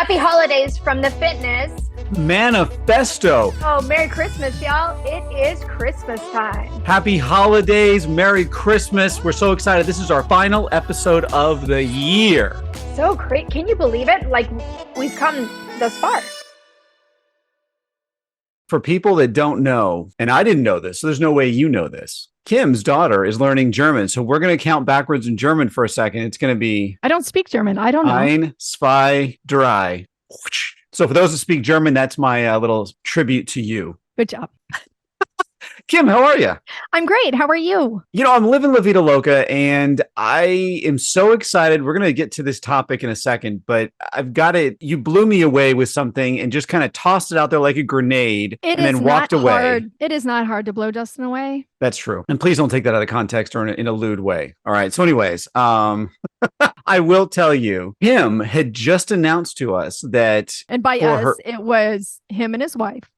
Happy holidays from the Fitness Manifesto. Oh, Merry Christmas, y'all. It is Christmas time. Happy holidays. Merry Christmas. We're so excited. This is our final episode of the year. So great. Can you believe it? Like, we've come thus far. For people that don't know, and I didn't know this, so there's no way you know this. Kim's daughter is learning German. So we're going to count backwards in German for a second. It's going to be... I don't speak German. I don't know. Ein, zwei, drei. So for those that speak German, that's my little tribute to you. Good job. Kim, how are you? I'm great. How are you? You know, I'm living La Vida Loca, and I am so excited. We're going to get to this topic in a second, but I've got it. You blew me away with something and just kind of tossed it out there like a grenade and then walked away. Hard. It is not hard to blow Justin away. That's true. And please don't take that out of context or in a lewd way. All right. So anyways, I will tell you, Kim had just announced to us that... And by us, it was him and his wife.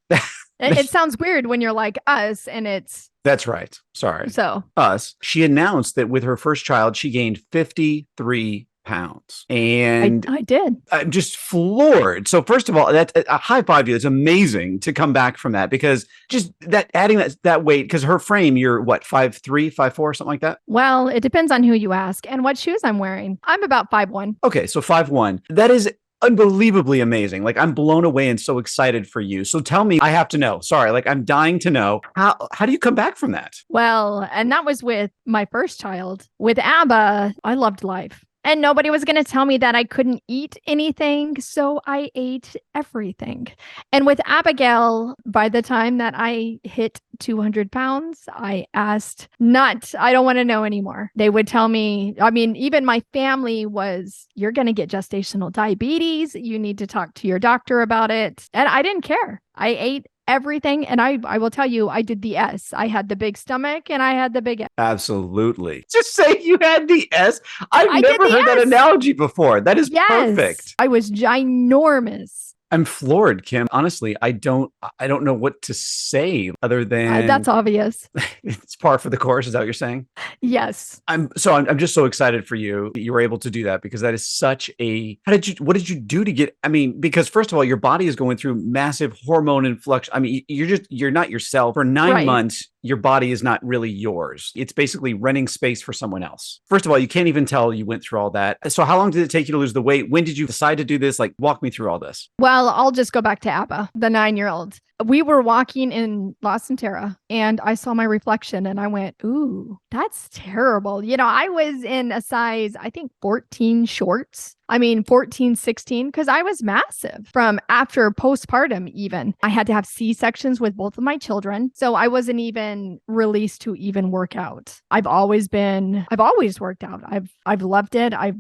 It sounds weird when you're like us and it's... That's right. Sorry. So us. She announced that with her first child, she gained 53 pounds. And I did. I'm just floored. So first of all, that's a high five to you. It's amazing to come back from that, because just that adding that weight, because her frame, you're what, 5'3", 5'4", something like that? Well, it depends on who you ask and what shoes I'm wearing. I'm about 5'1". Okay. So 5'1". That is unbelievably amazing. Like, I'm blown away and so excited for you. So tell me, I have to know. Sorry. Like, I'm dying to know. How do you come back from that? Well, and that was with my first child. With Abba, I loved life. And nobody was going to tell me that I couldn't eat anything. So I ate everything. And with Abigail, by the time that I hit 200 pounds, I asked I don't want to know anymore. They would tell me, I mean, even my family was, you're going to get gestational diabetes. You need to talk to your doctor about it. And I didn't care. I ate everything. And I will tell you, I did the S. I had the big stomach and I had the big S. Absolutely. Just say you had the S. I've never heard that analogy before. That is perfect. I was ginormous. I'm floored, Kim. Honestly, I don't know what to say other than that's obvious. It's par for the course. Is that what you're saying? Yes. I'm just so excited for you that you were able to do that, because that is such a, what did you do to get, I mean, because first of all, your body is going through massive hormone influx. I mean, you're not yourself for 9 months. Your body is not really yours. It's basically renting space for someone else. First of all, you can't even tell you went through all that. So how long did it take you to lose the weight? When did you decide to do this? Like, walk me through all this. Well, I'll just go back to Abba, the 9-year-old. We were walking in La Centera and I saw my reflection and I went, ooh, that's terrible. You know, I was in a size, I think 14 shorts. 14, 16, because I was massive from after postpartum even. I had to have C-sections with both of my children. So I wasn't even released to even work out. I've always worked out. I've loved it. I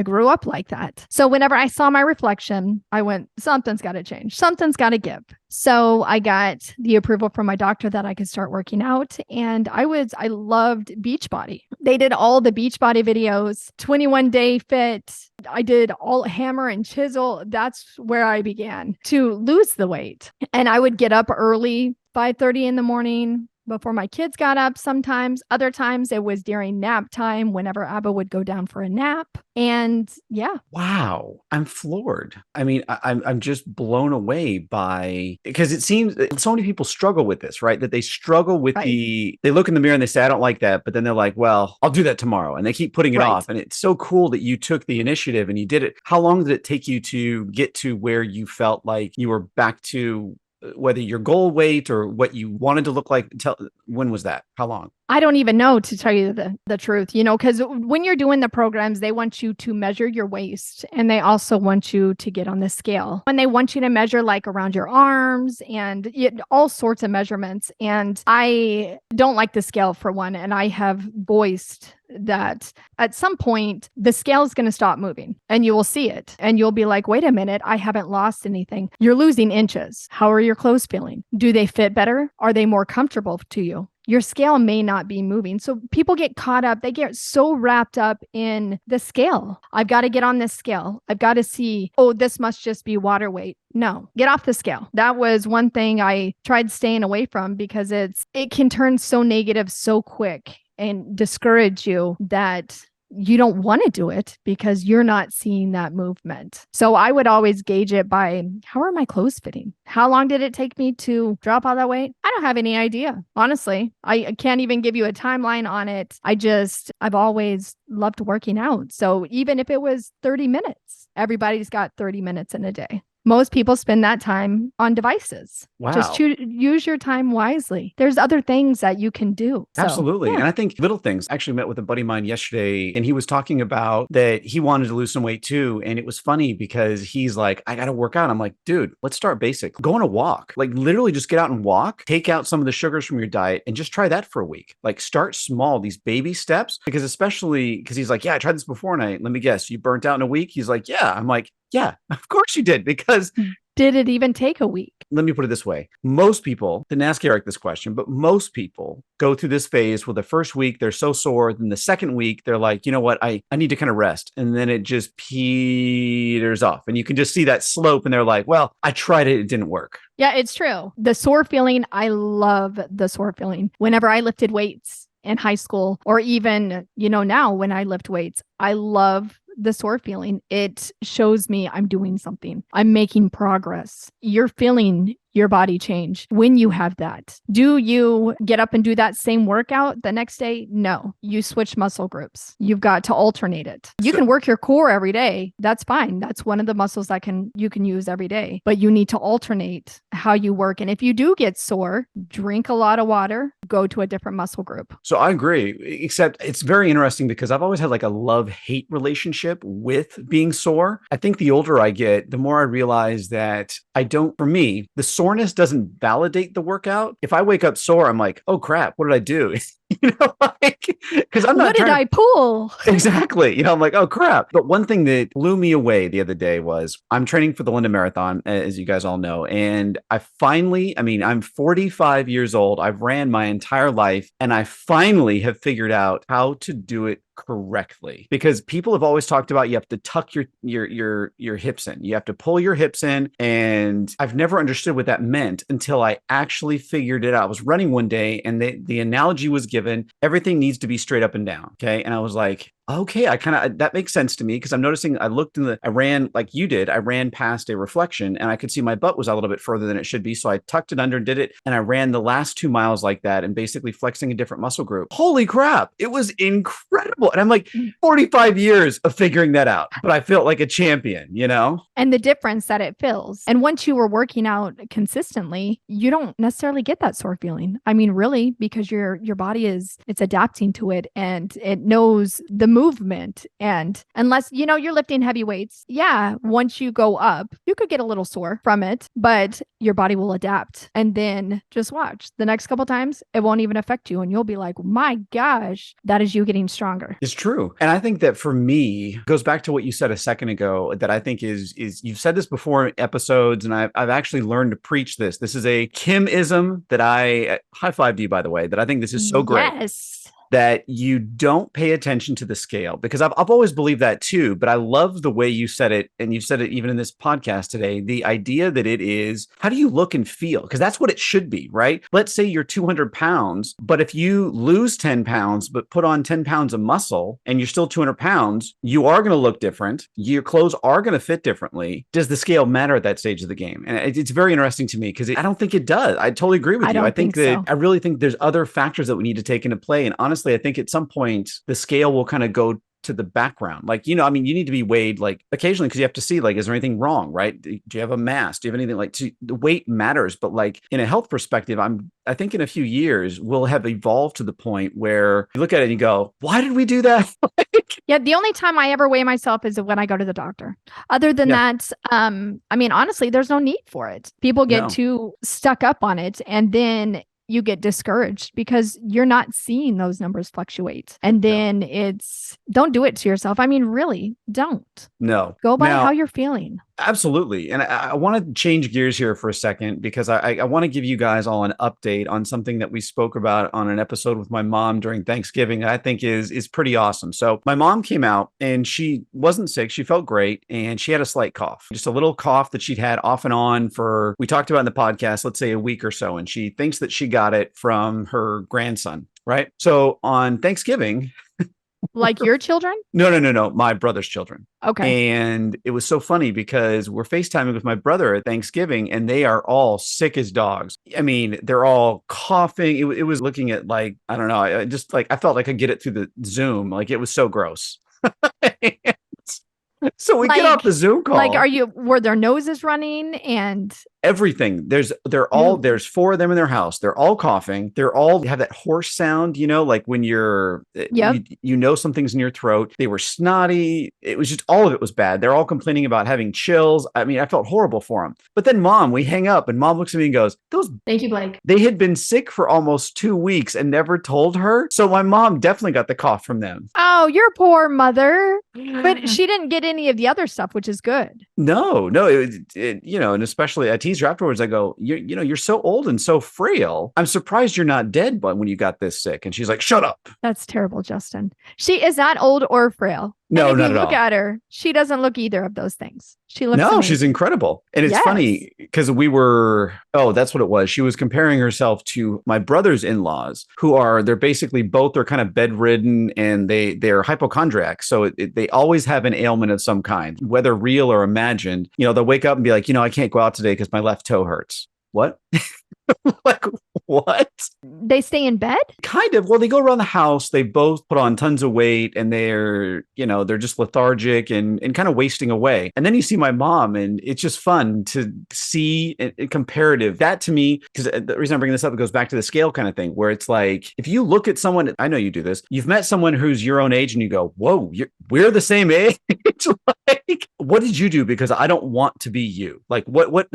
grew up like that. So whenever I saw my reflection, I went, something's got to change. Something's got to give. So I got the approval from my doctor that I could start working out. And I loved Beachbody. They did all the Beachbody videos, 21 Day Fit. I did all hammer and chisel. That's where I began to lose the weight. And I would get up early, 5:30 in the morning, before my kids got up sometimes. Other times it was during nap time, whenever Abba would go down for a nap. And yeah. Wow. I'm floored. I mean, I'm just blown away by, because it seems that so many people struggle with this, right? That they struggle with they look in the mirror and they say, I don't like that. But then they're like, well, I'll do that tomorrow. And they keep putting it off. And it's so cool that you took the initiative and you did it. How long did it take you to get to where you felt like you were back to whether your goal weight or what you wanted to look like? When was that? How long? I don't even know, to tell you the truth, you know, because when you're doing the programs, they want you to measure your waist and they also want you to get on the scale. And they want you to measure like around your arms and all sorts of measurements. And I don't like the scale for one. And I have voiced that at some point the scale is going to stop moving and you will see it and you'll be like, wait a minute, I haven't lost anything. You're losing inches. How are your clothes feeling? Do they fit better? Are they more comfortable to you? Your scale may not be moving. So people get caught up. They get so wrapped up in the scale. I've got to get on this scale. I've got to see, oh, this must just be water weight. No, get off the scale. That was one thing I tried staying away from because it can turn so negative so quick and discourage you that you don't want to do it because you're not seeing that movement. So I would always gauge it by, how are my clothes fitting? How long did it take me to drop all that weight? I don't have any idea. Honestly, I can't even give you a timeline on it. I've always loved working out. So even if it was 30 minutes, everybody's got 30 minutes in a day. Most people spend that time on devices. Wow. Just use your time wisely. There's other things that you can do. So, Absolutely. yeah. And I think little things. I actually met with a buddy of mine yesterday, and he was talking about that he wanted to lose some weight too. And it was funny because he's like, I got to work out. I'm like, dude, let's start basic. Go on a walk. Like literally just get out and walk, take out some of the sugars from your diet and just try that for a week. Like start small, these baby steps, because especially because he's like, yeah, I tried this before and let me guess, you burnt out in a week. He's like, yeah. I'm like, yeah, of course you did. Because did it even take a week? let me put it this way. Most people, didn't ask Eric this question, but most people go through this phase where the first week they're so sore. Then the second week, they're like, you know what? I need to kind of rest. And then it just peters off. And you can just see that slope. And they're like, well, I tried it. It didn't work. Yeah, it's true. The sore feeling, I love the sore feeling. Whenever I lifted weights in high school, or even, now when I lift weights, I love the sore feeling. It shows me I'm doing something. I'm making progress. You're feeling your body change when you have that. Do you get up and do that same workout the next day? No, you switch muscle groups. You've got to alternate it. You can work your core every day. That's fine. That's one of the muscles that you can use every day, but you need to alternate how you work. And if you do get sore, drink a lot of water, go to a different muscle group. So I agree, except it's very interesting because I've always had like a love-hate relationship with being sore. I think the older I get, the more I realize that for me, the soreness doesn't validate the workout. If I wake up sore, I'm like, oh crap, what did I do? Because I'm not. What did I pull? Exactly. I'm like, oh crap. But one thing that blew me away the other day was I'm training for the London Marathon, as you guys all know. And I'm 45 years old. I've ran my entire life, and I finally have figured out how to do it correctly, because people have always talked about you have to tuck your hips in. You have to pull your hips in. And I've never understood what that meant until I actually figured it out. I was running one day and the analogy was given, everything needs to be straight up and down. Okay. And I was like, okay, that makes sense to me, because I'm noticing I ran like you did. I ran past a reflection and I could see my butt was a little bit further than it should be. So I tucked it under and did it. And I ran the last 2 miles like that and basically flexing a different muscle group. Holy crap. It was incredible. And I'm like 45 years of figuring that out, but I felt like a champion, And the difference that it feels. And once you were working out consistently, you don't necessarily get that sore feeling. I mean, really, because your body it's adapting to it and it knows the movement. And unless, you're lifting heavy weights, once you go up, you could get a little sore from it, but your body will adapt. And then just watch the next couple times, it won't even affect you. And you'll be like, my gosh, that is you getting stronger. It's true. And I think that for me, goes back to what you said a second ago, that I think is you've said this before in episodes, and I've actually learned to preach this. This is a Kim-ism that I high five to you, by the way, that I think this is so great. Yes. That you don't pay attention to the scale, because I've always believed that too, but I love the way you said it. And you said it even in this podcast today, the idea that it is, how do you look and feel? Because that's what it should be, right? Let's say you're 200 pounds, but if you lose 10 pounds, but put on 10 pounds of muscle and you're still 200 pounds, you are going to look different. Your clothes are going to fit differently. Does the scale matter at that stage of the game? And it's very interesting to me because I don't think it does. I totally agree with you. I think that so. I really think there's other factors that we need to take into play. And honestly, I think at some point the scale will kind of go to the background. Like, you need to be weighed like occasionally because you have to see, like, is there anything wrong, right? Do you have a mass? Do you have anything the weight matters? But like in a health perspective, I think in a few years, we'll have evolved to the point where you look at it and you go, why did we do that? Yeah. The only time I ever weigh myself is when I go to the doctor. Other than that, honestly, there's no need for it. People get too stuck up on it, and then you get discouraged because you're not seeing those numbers fluctuate. And then don't do it to yourself. I mean, really, don't. No. Go by how you're feeling. Absolutely. And I want to change gears here for a second, because I want to give you guys all an update on something that we spoke about on an episode with my mom during Thanksgiving that I think is pretty awesome. So my mom came out and she wasn't sick. She felt great. And she had a slight cough, just a little cough that she'd had off and on we talked about in the podcast, let's say a week or so. And she thinks that she got it from her grandson. Right. So on Thanksgiving, Like your children? No. My brother's children. Okay. And it was so funny because we're FaceTiming with my brother at Thanksgiving and they are all sick as dogs. I mean, they're all coughing. It was looking at like, I don't know. I just like, I felt like I could get it through the Zoom. Like it was so gross. So we get off the Zoom call. Like, were their noses running and everything? There's 4 of them in their house. They're all coughing. They're all have that hoarse sound, like when you're, you know, something's in your throat. They were snotty. It was just, all of it was bad. They're all complaining about having chills. I mean, I felt horrible for them. But then we hang up and mom looks at me and goes, thank you, Blake. They had been sick for almost 2 weeks and never told her. So my mom definitely got the cough from them. Oh, your poor mother. But she didn't get any of the other stuff, which is good. No, and especially I teased her afterwards. I go, you're so old and so frail. I'm surprised you're not dead, but when you got this sick. And she's like, shut up. That's terrible, Justin. She is not old or frail. No, and if not you at look all. at her, she doesn't look either of those things. She looks amazing. She's incredible. And it's funny because that's what it was. She was comparing herself to my brother's in-laws they're basically both are kind of bedridden and they're hypochondriacs. So they always have an ailment of some kind, whether real or imagined. They'll wake up and be like, I can't go out today because my left toe hurts. What? Like, what? They stay in bed? Kind of. Well, they go around the house. They both put on tons of weight and they're just lethargic and kind of wasting away. And then you see my mom and it's just fun to see a comparative. That to me, because the reason I'm bringing this up, it goes back to the scale kind of thing where it's like, if you look at someone, I know you do this, you've met someone who's your own age and you go, whoa, we're the same age. Like, what did you do? Because I don't want to be you. Like, what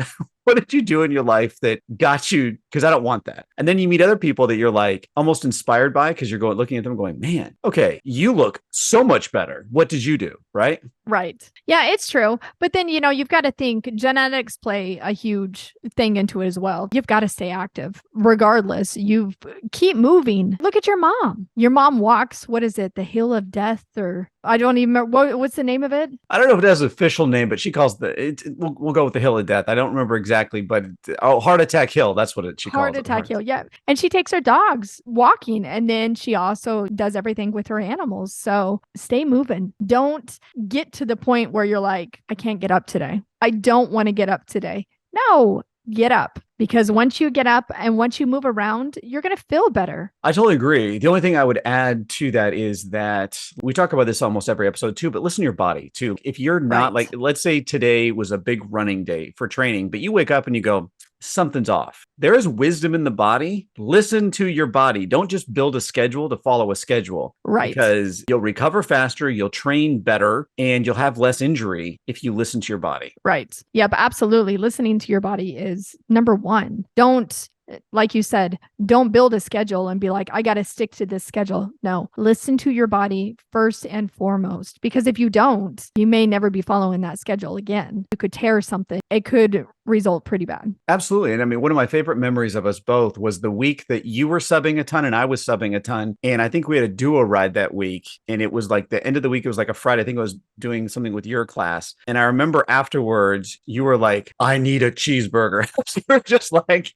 did you do in your life that got you? Because I don't want that. And then you meet other people that you're like almost inspired by because you're looking at them going, man, okay, you look so much better. What did you do? Right. Right. Yeah, it's true. But then, you've got to think genetics play a huge thing into it as well. You've got to stay active regardless. You keep moving. Look at your mom. Your mom walks, what is it? The Hill of Death, or I don't even remember. What's the name of it? I don't know if it has an official name, but she calls we'll go with the Hill of Death. I don't remember exactly, but Heart Attack Hill. That's what she calls it. Heart Attack Hill. Yeah. And she takes her dogs walking and then she also does everything with her animals. So stay moving. Don't get to the point where you're like, I can't get up today. I don't want to get up today. No, get up. Because once you get up and once you move around, you're going to feel better. I totally agree. The only thing I would add to that is that we talk about this almost every episode too, but listen to your body too. If you're not like, let's say today was a big running day for training, but you wake up and you go, something's off. There is wisdom in the body. Listen to your body. Don't just build a schedule to follow a schedule. Right. Because you'll recover faster, you'll train better, and you'll have less injury if you listen to your body. Right. Yep, absolutely. Listening to your body is number one. Don't, like you said, don't build a schedule and be like, I got to stick to this schedule. No, listen to your body first and foremost, because if you don't, you may never be following that schedule again. You could tear something. It could result pretty bad. Absolutely. And I mean, one of my favorite memories of us both was the week that you were subbing a ton and I was subbing a ton. And I think we had a duo ride that week. And it was like the end of the week. It was like a Friday. I think I was doing something with your class. And I remember afterwards, you were like, I need a cheeseburger. You were just like,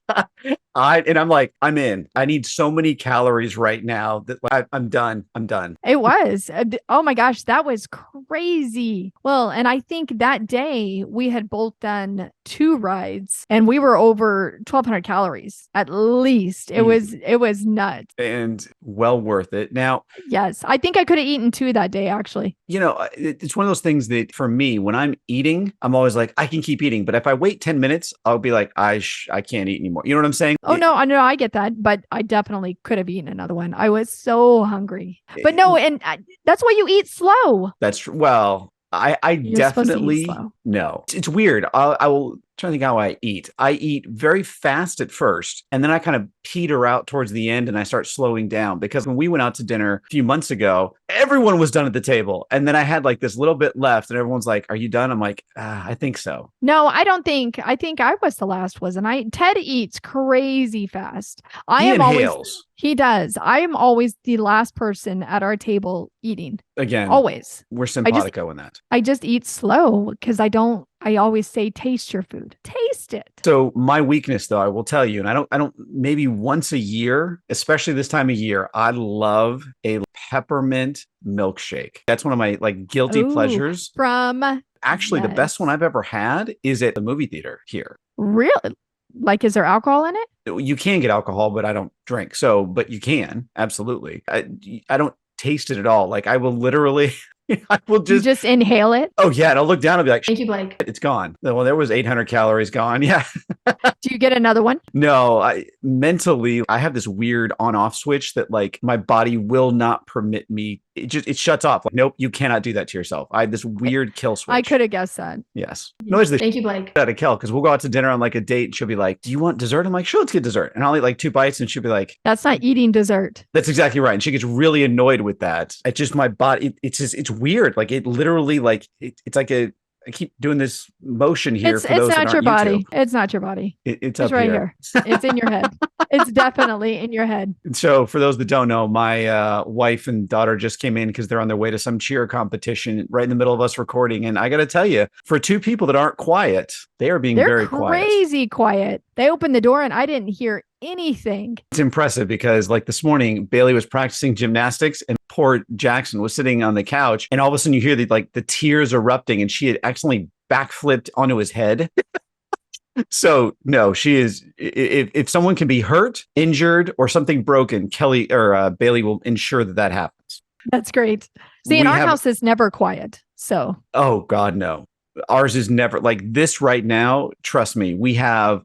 I'm like, I'm in. I need so many calories right now that I'm done. I'm done. It was. Oh my gosh, that was crazy. Well, and I think that day we had both done 2 rides and we were over 1,200 calories at least. It was nuts. And well worth it. Now, yes, I think I could have eaten 2 that day, actually. It's one of those things that for me, when I'm eating, I'm always like, I can keep eating. But if I wait 10 minutes, I'll be like, I can't eat anymore. You know what I'm saying? Oh, no, I get that. But I definitely could have eaten another one. I was so hungry. But no, and that's why you eat slow. That's true. Well, I definitely no. It's weird. I will try to think how I eat. I eat very fast at first, and then I kind of peter out towards the end, and I start slowing down because when we went out to dinner a few months ago, everyone was done at the table, and then I had like this little bit left, and everyone's like, "Are you done?" I'm like, "I think so." No, I don't think. I think I was the last, wasn't I? Ted eats crazy fast. He does. I am always the last person at our table eating. Again, always. We're simpatico in that. I just eat slow because I don't I always say, taste your food. Taste it. So my weakness, though, I will tell you, and I don't, maybe once a year, especially this time of year, I love a peppermint milkshake. That's one of my like guilty pleasures. Actually, the best one I've ever had is at the movie theater here. Really? Like, is there alcohol in it? You can get alcohol, but I don't drink. So, but you can. Absolutely. I don't taste it at all. Like I will literally, I will just inhale it. Oh yeah. And I'll look down and be like, thank you, Blake. It's gone. Well, there was 800 calories gone. Yeah. Do you get another one? No, mentally, I have this weird on-off switch that like my body will not permit me. It shuts off. Like, nope, you cannot do that to yourself. I have this weird kill switch. I could have guessed that. Yes. Thank you, Blake. Out of Kel, because we'll go out to dinner on like a date and she'll be like, do you want dessert? I'm like, sure, let's get dessert. And I'll eat like 2 bites and she'll be like, that's not eating dessert. That's exactly right. And she gets really annoyed with that. It's just my body. It's weird. Like it literally like it's like I keep doing this motion here. It's not your body. It's not your body. It's up right here. It's in your head. It's definitely in your head. So for those that don't know, my wife and daughter just came in because they're on their way to some cheer competition right in the middle of us recording. And I got to tell you, for 2 people that aren't quiet, they're very quiet. Crazy quiet. They opened the door and I didn't hear anything. It's impressive because like this morning, Bailey was practicing gymnastics and poor Jackson was sitting on the couch. And all of a sudden you hear the tears erupting and she had accidentally backflipped onto his head. So no, she is. If someone can be hurt, injured, or something broken, Kelly or Bailey will ensure that happens. That's great. See, in our house, it's never quiet. So. Oh God, no. Ours is never like this right now. Trust me, we have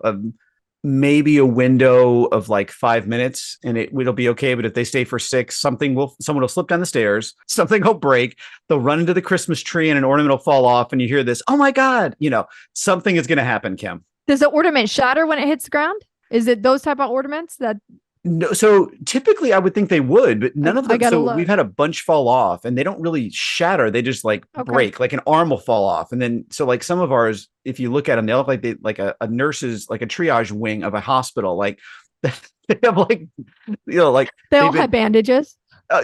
maybe a window of like 5 minutes, and it'll be okay. But if they stay for 6, someone will slip down the stairs, something will break. They'll run into the Christmas tree, and an ornament will fall off, and you hear this. Oh my God! Something is going to happen, Kim. Does the ornament shatter when it hits the ground? Is it those type of ornaments that? No, so typically I would think they would, but none of them. So we've had a bunch fall off and they don't really shatter. They just break, like an arm will fall off. And then, so like some of ours, if you look at them, they look like a nurse's, like a triage wing of a hospital. Like they have they all have bandages.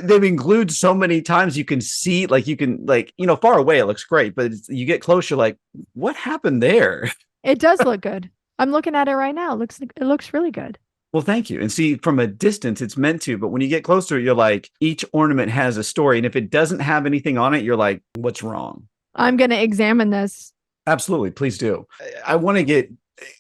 They've been glued so many times you can see, far away, it looks great, but you get close, you're like, what happened there? It does look good. I'm looking at it right now. It looks really good. Well, thank you. And see, from a distance, it's meant to, but when you get closer, you're like, each ornament has a story. And if it doesn't have anything on it, you're like, what's wrong? I'm going to examine this. Absolutely. Please do. I want to get,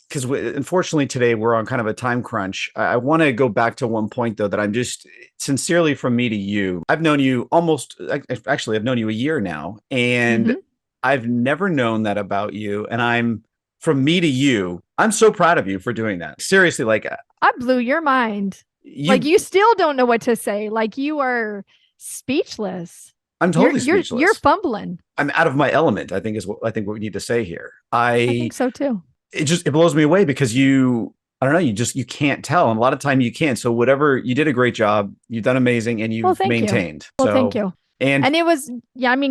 because unfortunately today we're on kind of a time crunch. I want to go back to one point though, that I'm just sincerely from me to you. I've known you I've known you a year now, and I've never known that about you. And from me to you, I'm so proud of you for doing that. Seriously, I blew your mind. You still don't know what to say. You are speechless. I'm totally speechless. You're fumbling. I'm out of my element, I think what we need to say here. I think so too. It blows me away because I don't know, you can't tell. And a lot of time you can't. So whatever, you did a great job. You've done amazing, and you've maintained. Well, thank you. And it was,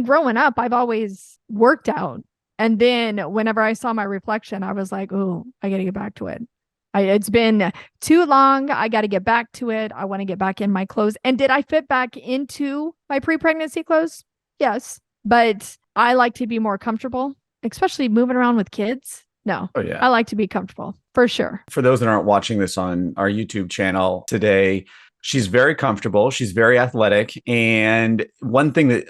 growing up, I've always worked out. And then whenever I saw my reflection, I was like, oh, I got to get back to it. It's been too long. I got to get back to it. I want to get back in my clothes. And did I fit back into my pre-pregnancy clothes? Yes. But I like to be more comfortable, especially moving around with kids. No. Oh, yeah. I like to be comfortable for sure. For those that aren't watching this on our YouTube channel today, she's very comfortable. She's very athletic. And one thing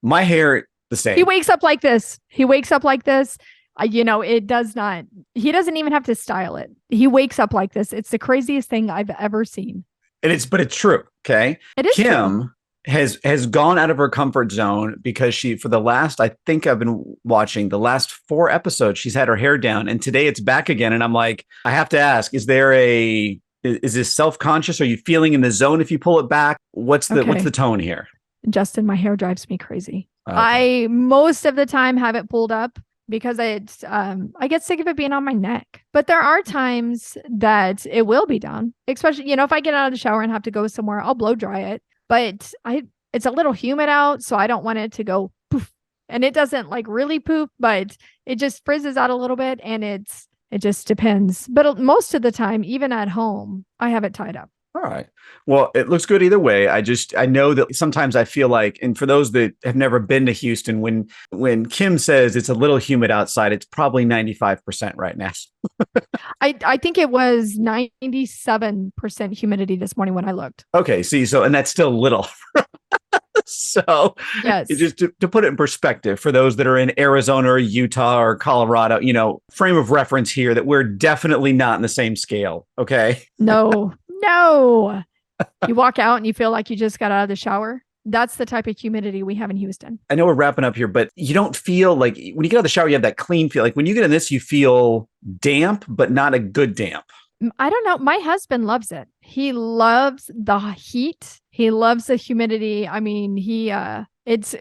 my hair, the same. He wakes up like this. It does not, he doesn't even have to style it. He wakes up like this. It's the craziest thing I've ever seen. But it's true. Okay. It is Kim true. has gone out of her comfort zone because for the last, I think I've been watching the last 4 episodes, she's had her hair down, and today it's back again. And I'm like, I have to ask, is this self-conscious? Are you feeling in the zone if you pull it back? What's the tone here? Justin, my hair drives me crazy. Okay. I most of the time have it pulled up because I get sick of it being on my neck. But there are times that it will be down, especially, if I get out of the shower and have to go somewhere, I'll blow dry it. But it's a little humid out, so I don't want it to go poof. And it doesn't really poof, but it just frizzes out a little bit, and it just depends. But most of the time, even at home, I have it tied up. All right. Well, it looks good either way. I know that sometimes I feel like, and for those that have never been to Houston, when Kim says it's a little humid outside, it's probably 95% right now. I think it was 97% humidity this morning when I looked. Okay. See, and that's still little. So yes, just to put it in perspective for those that are in Arizona or Utah or Colorado, frame of reference here that we're definitely not in the same scale. Okay. No. You walk out and you feel like you just got out of the shower. That's the type of humidity we have in Houston. I know we're wrapping up here, but you don't feel like when you get out of the shower, you have that clean feel. Like when you get in this, you feel damp, but not a good damp. I don't know. My husband loves it. He loves the heat. He loves the humidity. I mean, it's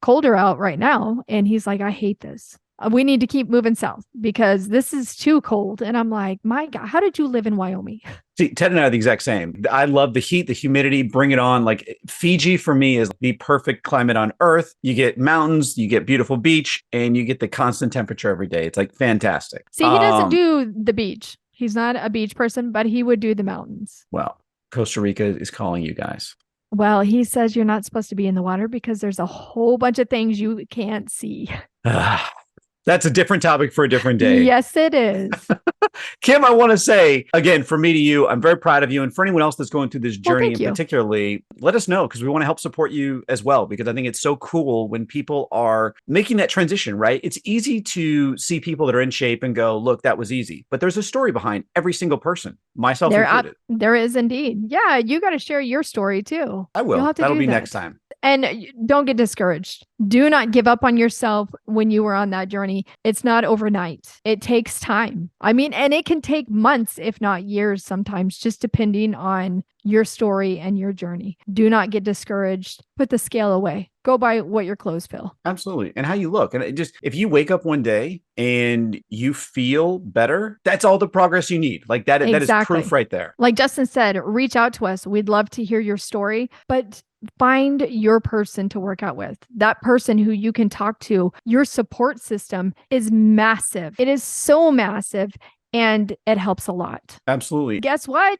colder out right now. And he's like, I hate this. We need to keep moving south because this is too cold. And I'm like, my God, how did you live in Wyoming? See, Ted and I are the exact same. I love the heat, the humidity, bring it on. Like Fiji for me is the perfect climate on earth. You get mountains, you get beautiful beach, and you get the constant temperature every day. It's like fantastic. See, he doesn't do the beach. He's not a beach person, but he would do the mountains. Well, Costa Rica is calling you guys. Well, he says you're not supposed to be in the water because there's a whole bunch of things you can't see. That's a different topic for a different day. Yes, it is. Kim, I want to say, again, from me to you, I'm very proud of you. And for anyone else that's going through this journey particularly, let us know because we want to help support you as well, because I think it's so cool when people are making that transition, right? It's easy to see people that are in shape and go, look, that was easy. But there's a story behind every single person, myself included. There is indeed. Yeah, you got to share your story too. I will. That'll be next time. And don't get discouraged. Do not give up on yourself when you were on that journey. It's not overnight. It takes time. I mean, and it can take months, if not years sometimes, just depending on your story and your journey. Do not get discouraged. Put the scale away. Go by what your clothes feel. Absolutely. And how you look. And if you wake up one day and you feel better, that's all the progress you need. Like that is proof right there. Like Justin said, reach out to us. We'd love to hear your story, but find your person to work out with. That person who you can talk to. Your support system is massive. It is so massive and it helps a lot. Absolutely. Guess what?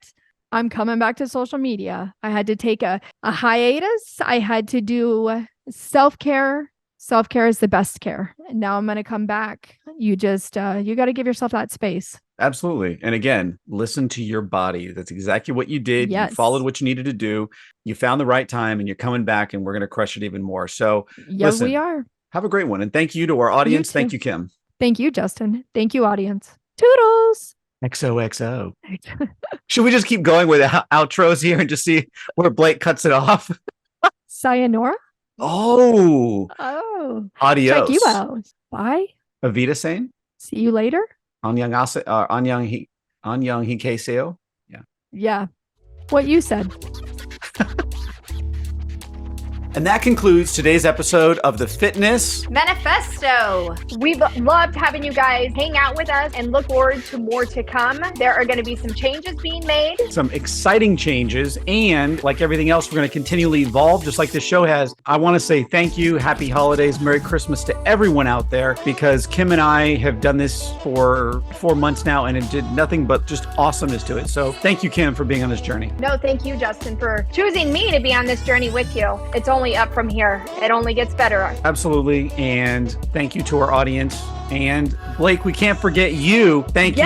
I'm coming back to social media. I had to take a hiatus. I had to do self-care. Self-care is the best care. And now I'm going to come back. You just, you got to give yourself that space. Absolutely. And again, listen to your body. That's exactly what you did. Yes. You followed what you needed to do. You found the right time and you're coming back and we're going to crush it even more. So yes, we are. Have a great one. And thank you to our audience. Thank you, Kim. Thank you, Justin. Thank you, audience. Toodles. XOXO. Should we just keep going with outros here and just see where Blake cuts it off? Sayonara. Oh. Adios. Check you out. Bye. Avita Sane. See you later. Anyang hikeseo. Yeah. Yeah. What you said. And that concludes today's episode of the Fitness Manifesto. We've loved having you guys hang out with us and look forward to more to come. There are going to be some changes being made. Some exciting changes. And like everything else, we're going to continually evolve, just like the show has. I want to say thank you. Happy holidays. Merry Christmas to everyone out there, because Kim and I have done this for 4 months now and it did nothing but just awesomeness to it. So thank you, Kim, for being on this journey. No, thank you, Justin, for choosing me to be on this journey with you. It's only up from here. It only gets better. Absolutely. And thank you to our audience. And Blake, we can't forget you. Thank you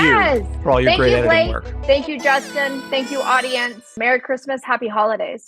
for all your great editing work. Thank you, Justin. Thank you, audience. Merry Christmas. Happy holidays.